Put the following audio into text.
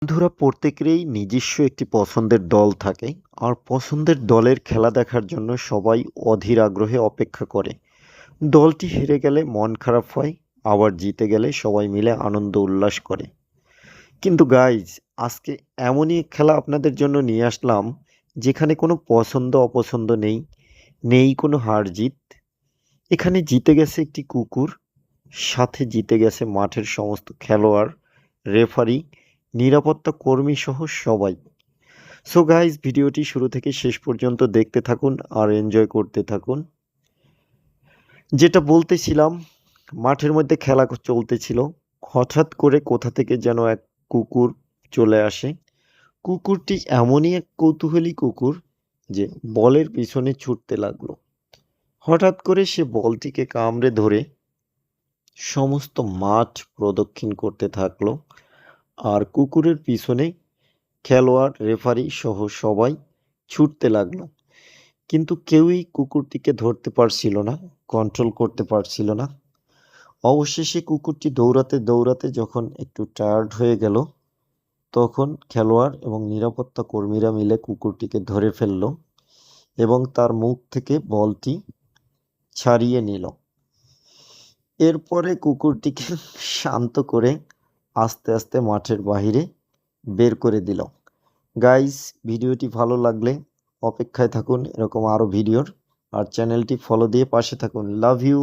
বন্ধুরা প্রত্যেকেরই নিজস্ব একটি পছন্দের দল থাকে আর পছন্দের দলের খেলা দেখার জন্য সবাই অধীর আগ্রহে অপেক্ষা করে। দলটি হেরে গেলে মন খারাপ হয়, আবার জিতে গেলে সবাই মিলে আনন্দ উল্লাস করে। কিন্তু গাইজ, আজকে এমনই এক খেলা আপনাদের জন্য নিয়ে আসলাম যেখানে কোনো পছন্দ অপছন্দ নেই, নেই কোনো হার জিত। এখানে জিতে গেছে একটি কুকুর, সাথে জিতে গেছে মাঠের সমস্ত খেলোয়াড়, রেফারি, নিরাপত্তা কর্মী সহ সবাই। সো গাইস, ভিডিওটি শুরু থেকে শেষ পর্যন্ত দেখতে থাকুন আর এনজয় করতে থাকুন। যেটা বলতেছিলাম, মাঠের মধ্যে খেলা চলতেছিল। হঠাৎ করে কোথা থেকে যেন এক কুকুর চলে আসে। কুকুরটি এমনই এক কৌতূহলী কুকুর যে বলের পিছনে ছুটতে লাগলো। হঠাৎ করে সে বলটিকে কামড়ে ধরে সমস্ত মাঠ প্রদক্ষিণ করতে থাকলো। আর কুকুরের পিছনে খেলোয়াড়, রেফারি সহ সবাই ছুটতে লাগলো। কিন্তু কেউই কুকুরটিকে ধরতে পারছিল না, কন্ট্রোল করতে পারছিল না। অবশেষে কুকুরটি দৌড়াতে দৌড়াতে যখন একটু টায়ার্ড হয়ে গেল, তখন খেলোয়াড় এবং নিরাপত্তা কর্মীরা মিলে কুকুরটিকে ধরে ফেলল এবং তার মুখ থেকে বলটি ছাড়িয়ে নিল। এরপরে কুকুরটিকে শান্ত করে আস্তে আস্তে মাঠের বাহিরে বের করে দিল। গাইস, ভিডিওটি ভালো লাগলে অপেক্ষায় থাকুন এরকম আরও ভিডিওর, আর চ্যানেলটি ফলো দিয়ে পাশে থাকুন। Love you.